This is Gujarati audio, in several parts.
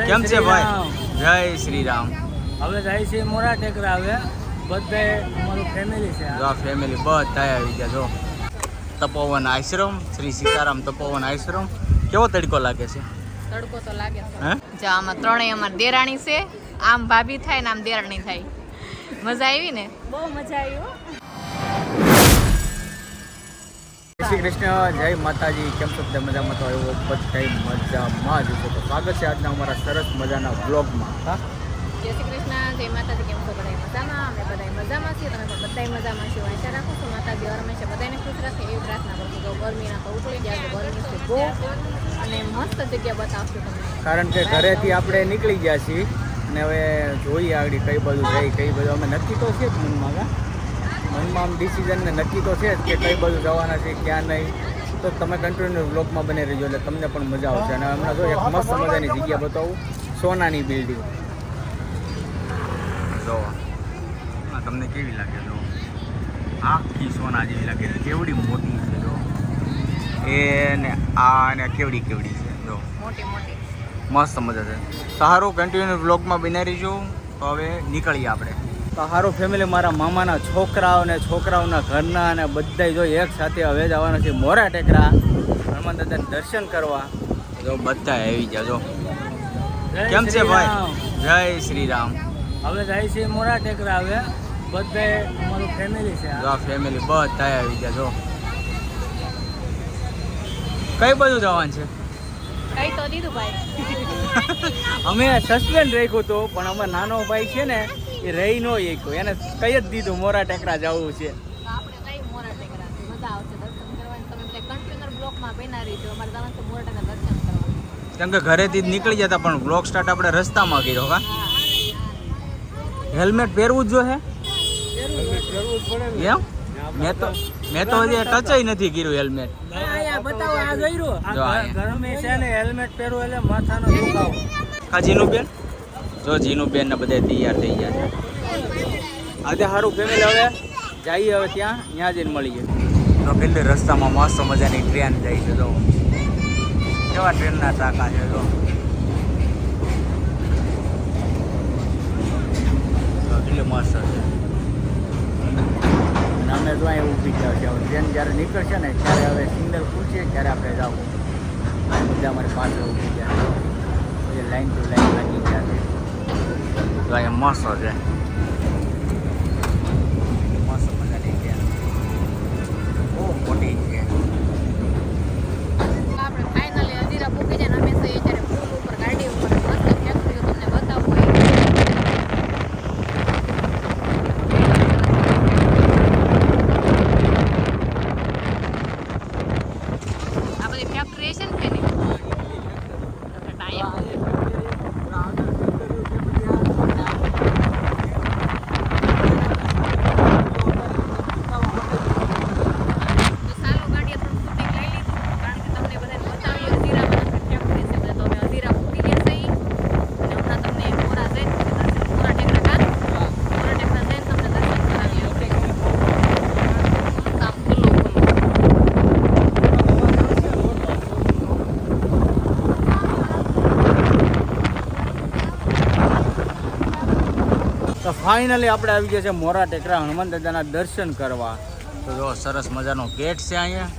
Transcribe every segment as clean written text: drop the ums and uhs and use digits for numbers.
કેમ છે ભાઈ? જય શ્રી રામ. હવે જાય છે મોરા ટેકરા. હવે બધાએ અમારું ફેમિલી છે. જો ફેમિલી બધા આવી ગયા. જો તપોવન આશ્રમ, શ્રી સીતારામ તપોવન આશ્રમ. કેવો તડકો લાગે છે? તડકો તો લાગે છે. હે? જો આમાં ત્રણેય અમાર દેરાણી છે. આમ ભાભી થાય ને આમ દેરાણી થાય. મજા આવી ને? બહુ મજા આવી હો. જય શ્રી કૃષ્ણ, જય માતાજી. કેમ છો બધા? મજામાં તો એવો બધા મજામાં જ છે. તો સ્વાગત છે આજના અમારા સરસ મજાના બ્લોગમાં. હા, જય શ્રી કૃષ્ણ, જય માતાજી. કેમ છો બધા? મજામાં? અમે બધા મજામાં છીએ. તમે પણ બધા મજામાં છો. આશા રાખું છું માતાજી હંમેશા બધાને ખુશ રાખે એવી પ્રાર્થના કરું છું. તો ગરમીના તો ઉકળી ગયા છે. ગરમી છે બહુ અને મસ્ત જગ્યા બતાવશું તમને. કારણ કે ઘરેથી આપણે નીકળી ગયા છીએ અને હવે જોઈએ આગળ કઈ બાજુ જઈ કઈ બાજુ. અમે નક્કી તો છે જ મનમાં, મનમાં આમ ડિસિઝન ને નક્કી તો છે જ કે કઈ બાજુ જવાના છે ક્યાં નહીં. તો તમે કન્ટિન્યુ બ્લોગમાં બની રહેજો એટલે તમને પણ મજા આવશે. અને હમણાં જો એક મસ્ત મજાની જગ્યા બતાવું, સોનાની બિલ્ડિંગ. જો આ તમને કેવી લાગે? જો આખી સોના જેવી લાગે છે. કેવડી મોટી છે જો એ ને આ ને કેવડી કેવડી છે જો મોટી મોટી મસ્ત મજા છે. સારું કન્ટિન્યુ બ્લોગમાં બની રહીશું. તો હવે નીકળીએ આપણે. તો સારું ફેમિલી, મારા મામાના છોકરાઓ ને છોકરાઓના ઘરના અને બધા જો એક સાથે હવે જવાના છે મોરા ટેકરા હનુમાન દાદાના દર્શન કરવા. જો બધા આવી ગયા. જો કેમ છે ભાઈ? જય શ્રી રામ. હવે જાય છે મોરા ટેકરા. હવે બધાએ અમારું ફેમિલી છે. જો ફેમિલી બધા આવી ગયા. જો કઈ બાજુ જવાનું છે? કઈ તો દીધું ભાઈ. અમે સસ્પેન્ડ રાખ્યું હતું પણ અમારો નાનો ભાઈ છે ને એ રહી ન શક્યો. એને કઈ જ દીધું મોરા ટેકરા જવું છે. તો આપણે કઈ મોરા ટેકરા મજા આવશે દર્શન કરવાની. તમે બધા કન્ટિન્યુ બ્લોકમાં બના રહીજો. અમારે જવાનું છે મોરા ટેકરા દર્શન કરવા. કેમ કે ઘરેથી જ નીકળી જતા પણ બ્લોગ સ્ટાર્ટ આપણે રસ્તામાં કર્યો. કા હેલ્મેટ પહેરવું જ જોઈએ એમ? મેં તો હજી ટચ નથી કર્યું હેલ્મેટ. બતાવો આ જોયું. જો આ અહીંયા. ગરમી છે ને, હેલ્મેટ પહેરવું એટલે માથાનો દુખાવો. હા જીનુબેન, જો જીનુબેન ને બધા તૈયાર થઈ ગયા છે. આજે સારું ફેમિલી, હવે જઈએ હવે ત્યાં જઈને મળીએ. તો પેલી રસ્તામાં મસ્ત મજાની ટ્રેન જાય છે. જો કેવા ટ્રેનના ચાકા છે. જો કેટલી મસ્ત છે. અને અમે જો અહીં ઊભી ગયા છે. હવે ટ્રેન જ્યારે નીકળશે ને ત્યારે હવે સિગ્નલ ખુલશે ત્યારે આપણે જવું. બધા અમારી પાસે ઊભી ગયા છે. લાઈન ટુ લાઈન લાગી ગયા છે. તો અહીંયા મસ્ત છે. મસ્ત મજાની ટ્રેન બહુ મોટી છે. આપણે ફાઇનલી હજીરા પૂકી જાય ને અમે તો અત્યારે પુલ ઉપર ગાડી ઉપર મસ્ત ફેક્ટરીઓ તમને બતાવું હોય. આ બધી ફેક્ટરી છે ને તેની ટાયર તો ફાઇનલી આપણે આવી ગયા છે મોરા ટેકરા હનુમાન દાદાના દર્શન કરવા. તો જો સરસ મજાનો ગેટ છે અહીંયા.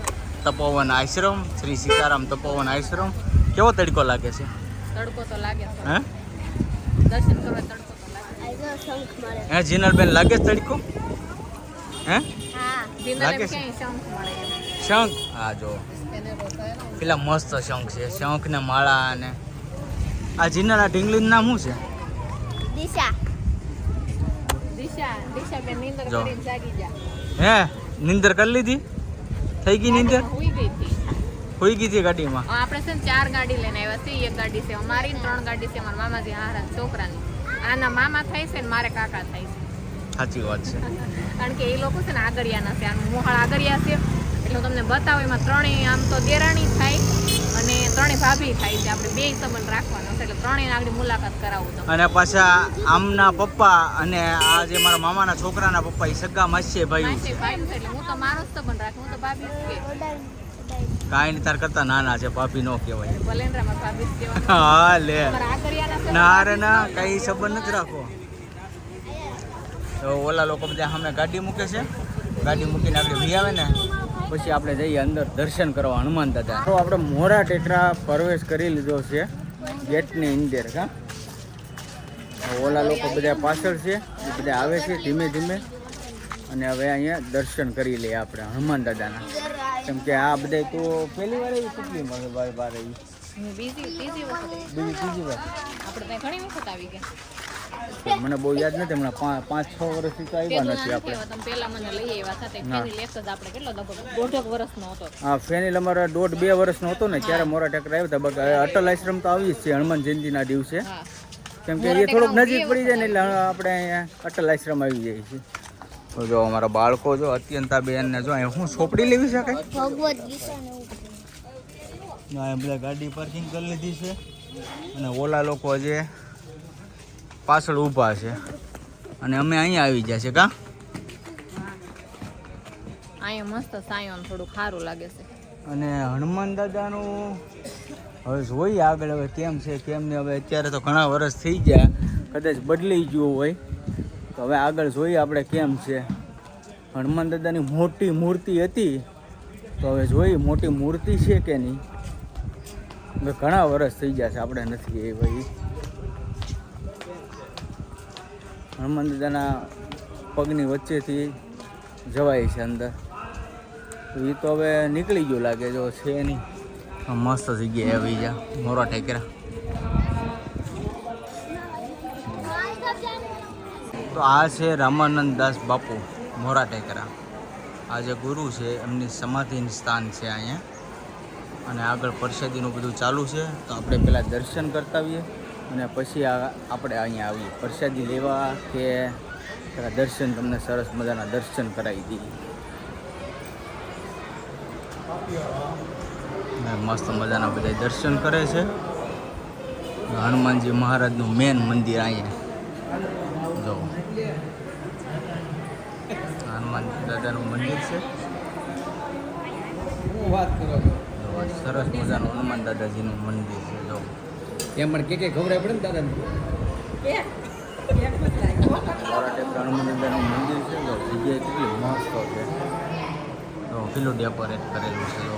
તપોવન આશ્રમ, શ્રી સીતારામ તપોવન આશ્રમ. કેવો તડકો લાગે છે? તડકો તો લાગે છે. હે દર્શન કરવા તડકો તો લાગે. હે જીનલબેન, લાગે છે તડકો? હે હા, દિનલે લાગે છે? ક્યાંય શંખ મળે એમ. શંખ? હા જો પેલા મસ્ત શંખ છે. શંખ ને માળા. અને આ જીનલના ઢીંગલીનું નામ શું છે? દિશા બેન નીંદર જો. કરીને જાગી જા. હે નિંદર કરી લીધી? થઈ ગઈ નિંદર? હુઈ ગઈ હતી. હોઈ ગઈ હતી ગાડીમાં? આપણે છે ને 4 ગાડી લઈને આવ્યા છીએ. એક ગાડી છે અમારી ને 3 ગાડી છે મારા મામાજી હારા છોકરાની. આના મામા થાય છે ને મારે કાકા થાય છે. સાચી વાત છે. કારણ કે એ લોકો છે ને આગળિયાના છે. આનું મોહાળ આગળિયા છે એટલે હું તમને બતાવું. એમાં ત્રણેય આમ તો દેરાણી થાય અને ત્રણેય ભાભી થાય છે. આપણે 2 સંબંધ રાખવાનો છે એટલે ત્રણેય આગળ મુલાકાત કરાવું તમને. અને પાછા આમના પપ્પા અને આ જે મારા મામાના છોકરાના પપ્પા એ સગા માસી ભાઈ. માસી ભાઈ છે એટલે હું તો મારો જ સંબંધ રાખું. હું તો ભાભી જ કે કાંઈ નહીં, તાર કરતા નાના છે, ભાભી નો કહેવાય. ભલે ને રામા ભાભી જ કહેવાનું. હા લે, તમારા આગળિયાના છે ને? ના રે ના, કઈ સંબંધ નથી રાખો. તો ઓલા લોકો બધા સામે ગાડી મૂકે છે, ગાડી મૂકીને આપણે વી આવે ને પછી આપણે જઈએ અંદર દર્શન કરવા હનુમાન દાદા. તો આપણે મોરા ટેકરા પ્રવેશ કરી લીધો છે ગેટની અંદર. કા ઓલા લોકો બધા પાછળ છે, એ બધા આવે છે ધીમે ધીમે. અને હવે અહીંયા દર્શન કરી લઈએ આપણે હનુમાન દાદાના. કેમ કે આ બધા તો પહેલી વાર એવી કેટલી મને બાર આવી ત્રીજી વખત ત્રીજી વાર આપણે ત્યાં ઘણી વખત આવી ગયા. મને બહુ યાદ નથી, હમણાં 5-6 વર્ષથી તો આવ્યા નથી આપણે. તમે પહેલા મને લઈ આવ્યા હતા તે ફેરી લેક જ આપણે કેટલો લગભગ 1.5 વર્ષનો હતો. હા, ફેનિલ અમારા 1.5-2 વર્ષનો હતો ને ત્યારે મોરા ટેકરા આવ્યા હતા. બાકી અટલ આશ્રમ તો આવી જ છે હનુમાન જયંતિના દિવસે. હા, કેમ કે એ થોડુંક નજીક પડી જાય ને એટલે આપણે અહીંયા અટલ આશ્રમ આવી જાય છે. તો જો અમારા બાળકો જો અત્યંતા બેન ને જો અહીંયા શું ચોપડી લેવી છે કઈ ભગવદ ગીતા બધા ગાડી પાર્કિંગ કરી લીધી છે. અને ઓલા લોકો જે પાછળ ઊભા છે અને અમે અહીંયા આવી ગયા છે. કા અહીંયા મસ્ત સાયો થોડું સારું લાગે છે. અને હનુમાન દાદાનું હવે જોઈએ આગળ હવે કેમ છે કેમ નહીં. હવે અત્યારે તો ઘણા વર્ષ થઈ ગયા, કદાચ બદલાઈ ગયું હોય તો હવે આગળ જોઈએ આપણે કેમ છે. હનુમાન દાદાની મોટી મૂર્તિ હતી તો હવે જોઈએ મોટી મૂર્તિ છે કે નહીં. હવે ઘણા વર્ષ થઈ ગયા છે આપણે નથી એ ભાઈ. હનુમાન દાદાના પગની વચ્ચેથી જવાય છે અંદર. તો એ તો હવે નીકળી ગયું લાગે જો છે નહીં. મસ્ત જગ્યાએ આવી જા મોરા ટેકરા. તો આ છે રામાનંદ દાસ બાપુ મોરા ટેકરા. આ જે ગુરુ છે એમની સમાધિનું સ્થાન છે અહીંયા. અને આગળ પ્રસાદીનું બધું ચાલુ છે તો આપણે પહેલાં દર્શન કરતા આવીએ અને પછી આપણે અહીંયા આવીએ પ્રસાદી લેવા કે પેલા દર્શન તમને સરસ મજાના દર્શન કરાવી દઈએ. મસ્ત મજાના બધા દર્શન કરે છે. હનુમાનજી મહારાજનું મેન મંદિર અહીંયા જો હનુમાન દાદાનું મંદિર છે. વાત કરો સરસ મજાનું હનુમાન દાદાજીનું મંદિર છે. જો એમ પણ કે ખબર પડે ને દાદાને હનુમાન દાદાનું મંદિર છે. જો જગ્યાએ કેટલી મસ્ત છે. તો પેલું ડેકોરેટ કરેલું છે. જો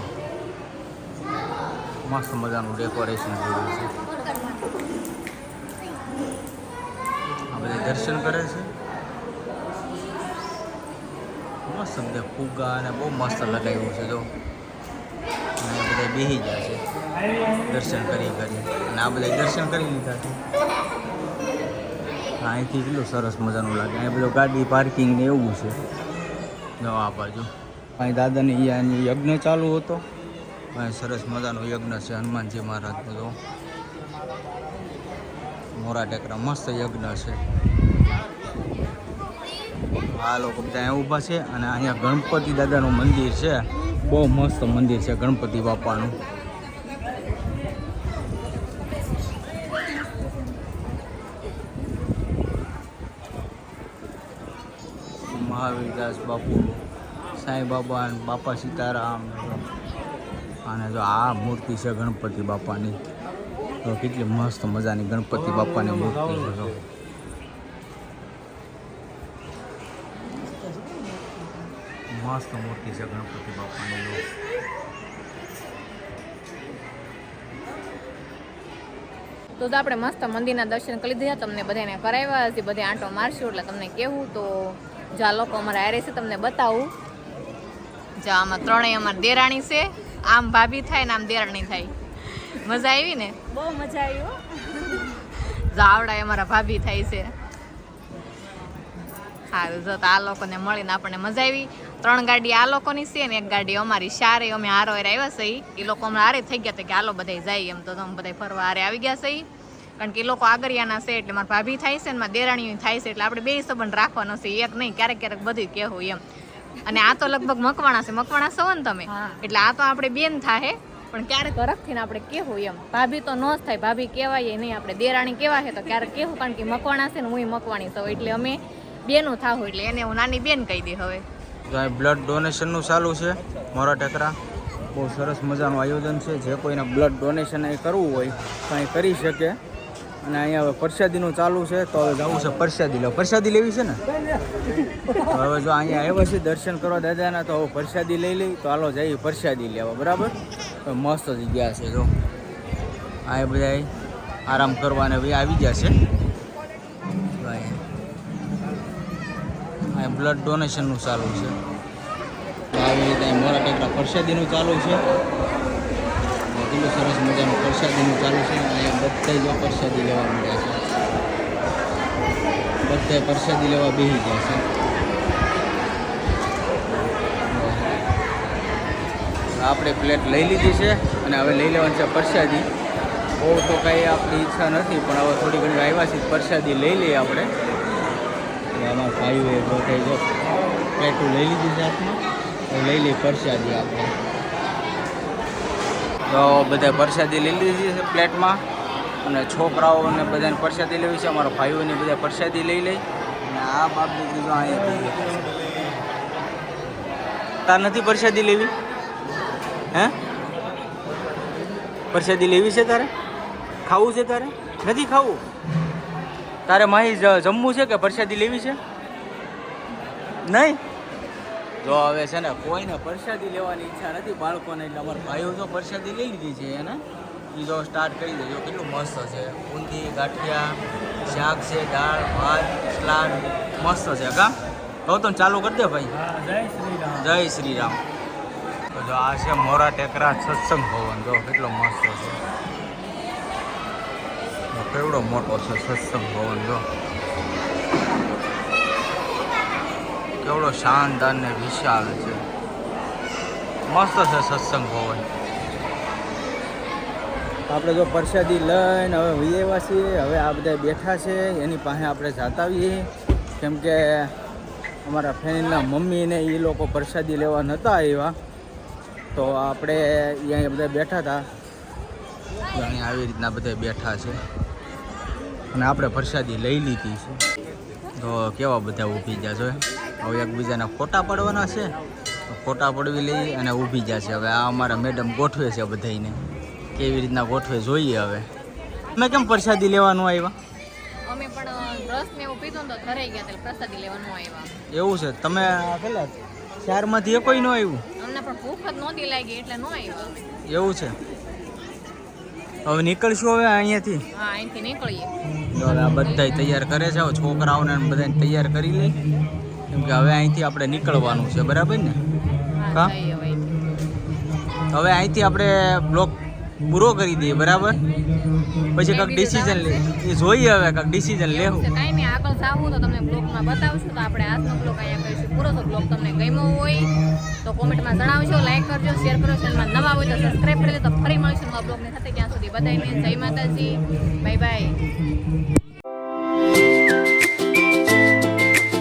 મસ્ત મજાનું ડેકોરેશન કર્યું છે. આ બધા દર્શન કરે છે. મસ્ત બધા ફુગ્ગા અને બહુ મસ્ત લગાવ્યું છે. જો અને બધા બેસી ગયા છે દર્શન કરી અને આ બધા દર્શન કરી લીધા છે. અહીંથી કેટલું સરસ મજાનું લાગે. અહીં બધું ગાડી પાર્કિંગ ને એવું છે. જો આ બાજુ અહીં દાદાને અહીંયા યજ્ઞ ચાલુ હતો. અહીં સરસ મજાનો યજ્ઞ છે હનુમાનજી મહારાજનો. જો મોરા ટેકરા મસ્ત યજ્ઞ છે. આ લોકો બધા અહીંયા ઊભા છે અને અહીંયા ગણપતિ દાદાનું મંદિર છે. બહુ મસ્ત મંદિર છે ગણપતિ બાપાનું. મહાવીરદાસ બાપુ, સાંઈ બાબા, બાપા સીતારામ. અને જો આ મૂર્તિ છે ગણપતિ બાપાની. તો કેટલી મસ્ત મજાની ગણપતિ બાપાની મૂર્તિ છે. જો મસ્ત મૂર્તિ છે ગણપતિ બાપાની. તો આપણે મસ્ત મંદિરના દર્શન કરી દીધા. તમને બધાને કરાવ્યા હજી બધે આંટો મારશું એટલે તમને કહેવું. તો જા લોકો અમારા હારે છે તમને બતાવું. જા આમાં ત્રણેય અમારી દેરાણી છે. આમ ભાભી થાય ને આમ દેરાણી થાય. મજા આવી ને? બહુ મજા આવી. જા આવડા અમારા ભાભી થાય છે. સારું જો તો આ લોકોને મળીને આપણને મજા આવી. 3 ગાડી આ લોકોની છે ને 1 ગાડી અમારી. શારે અમે હારો હારે આવ્યા છે. એ લોકો અમને હારે થઈ ગયા હતા કે હાલો બધા જાય. એમ તો અમે બધા ફરવા હારે આવી ગયા છે. કારણ કે એ લોકો આગળિયાના છે એટલે મારા ભાભી થાય છે ને મારા દેરાણીઓ થાય છે એટલે આપણે 2 સંબંધ રાખવાનો છે. એક નહીં, ક્યારેક ક્યારેક બધું કહેવું એમ. અને આ તો લગભગ મકવાણા છે. મકવાણા છો ને તમે, એટલે આ તો આપણે બેન થાય. પણ ક્યારેક હરખથી આપણે કહેવું એમ. ભાભી તો ન જ થાય, ભાભી કહેવાય નહીં. આપણે દેરાણી કેવા છે તો ક્યારેક કહેવું. કારણ કે મકવાણા છે ને હું મકવાણી છું એટલે અમે બેનું થાવું એટલે એને હું નાની બેન કહી દે. હવે બ્લડ ડોનેશનનું ચાલુ છે મોરા ટેકરા. બહુ સરસ મજાનું આયોજન છે. જે કોઈને બ્લડ ડોનેશન અહીં કરવું હોય તો અહીં કરી શકે. અને અહીંયા હવે પ્રસાદીનું ચાલુ છે, તો હવે જવું છે પ્રસાદી લેવા. પ્રસાદી લેવી છે ને? હવે જો અહીંયા આવ્યા છે દર્શન કરવા દાદાના, તો હવે પ્રસાદી લઈ લઈ. તો હાલો જઈએ પ્રસાદી લેવા, બરાબર? તો મસ્ત જગ્યા છે. જો આ બધા આરામ કરવાને ભાઈ આવી ગયા છે. અહીંયા બ્લડ ડોનેશનનું ચાલુ છે. આવી રીતે મોરા ટેકરા પ્રસાદીનું ચાલુ છે. કેટલું સરસ મજાનું પ્રસાદીનું ચાલુ છે. અહીંયા બધા જો પ્રસાદી લેવા માંડ્યા છે. બધા પ્રસાદી લેવા બેસી ગયા છે. આપણે પ્લેટ લઈ લીધી છે અને હવે લઈ લેવાની છે પ્રસાદી. બહુ તો કાંઈ આપણી ઈચ્છા નથી, પણ હવે થોડી ઘણી આવ્યા છે પ્રસાદી લઈ લઈએ આપણે. અમારા ભાઈઓએ બધા જો પ્લેટો લઈ લીધી છે હાથમાં, લઈ લઈએ પ્રસાદી આપણે. તો બધા પ્રસાદી લઈ લીધી છે પ્લેટમાં, અને છોકરાઓને બધાને પ્રસાદી લેવી છે. અમારા ભાઈઓને બધા પ્રસાદી લઈ લઈ. અને આ બાપ દીકરી જો અહીંયા તાર નથી પ્રસાદી લેવી? હે પ્રસાદી લેવી છે તારે? ખાવું છે તારે? નથી ખાવું? તારે માહી જમવું છે કે પ્રસાદી લેવી છે? નહીં? જો હવે છે ને કોઈને પ્રસાદી લેવાની ઈચ્છા નથી બાળકોને, એટલે અમારા ભાઈઓ જો પ્રસાદી લઈ લીધી છે એને એ જો સ્ટાર્ટ કરી દેજો. કેટલું મસ્ત છે. ઊંધી, ગાંઠિયા, શાક છે, દાળ, ભાત, સલાડ મસ્ત છે. કા ગૌતમ ચાલુ કરી દે ભાઈ. જય શ્રી રામ. તો જો આ છે મોરા ટેકરા સત્સંગ ભવન. જો કેટલો મસ્ત છે, કેવડો મોટો છે સત્સંગ ભવન. જો કેવડો શાનદાર ને વિશાળ છે. મસ્ત છે સત્સંગ ભવન. આપણે જો પ્રસાદી લઈને હવે વૈયા છીએ. હવે આ બધા બેઠા છે, એની પાસે આપણે જતા આવીએ. કેમ કે અમારા ફેમિલીના મમ્મીને એ લોકો પ્રસાદી લેવા નહોતા આવ્યા, તો આપણે અહીંયા બધા બેઠા હતા. અહીંયા આવી રીતના બધા બેઠા છે અને આપણે પ્રસાદી લઈ લીધી છે. તો કેવા બધા ઊભી ગયા છે. હવે એકબીજાના ફોટા પડવાના છે, ફોટા પડવી લઈ અને ઊભી ગયા છે. હવે આ અમારા મેડમ ગોઠવે છે બધાને, કેવી રીતના ગોઠવે જોઈએ. હવે તમે કેમ પ્રસાદી લેવાનું આવ્યા? અમે પણ રસ ને એવું પીધું તો ધરાઈ ગયા, એટલે પ્રસાદી લેવાનું આવ્યા. એવું છે? તમે પેલા ચારમાંથી એ કોઈ ન આવ્યું? અમને પણ ભૂખ જ નહોતી લાગી એટલે ન આવ્યું. એવું છે? હવે નીકળશું હવે અહીંયાથી. હા, અહીંથી નીકળીએ. હવે આ બધા તૈયાર કરે છે. હવે છોકરાઓને બધાને તૈયાર કરી લઈ, કેમ કે હવે અહીંથી આપણે નીકળવાનું છે, બરાબર ને? હા, હવે અહીંથી આપણે બ્લોક પૂરો કરી દઈએ, બરાબર? પછી કાંઈક ડિસિઝન લે એ જોઈએ. હવે કાંઈક ડિસિઝન લેવું. કાંઈ નહીં, આગળ જાવું તો તમને બ્લોગમાં બતાવશું. તો આપણે આજનો બ્લોગ અહીંયા કરીશું પૂરો. તો બ્લોગ તમને ગમ્યો હોય તો કોમેન્ટમાં જણાવજો, લાઈક કરજો, શેર કરો. ચેનલમાં નવા હોય તો સબસ્ક્રાઈબ કરી લે. તો ફરી મળીશું નવા બ્લોગની સાથે. ત્યાં સુધી બધાને જય માતાજી.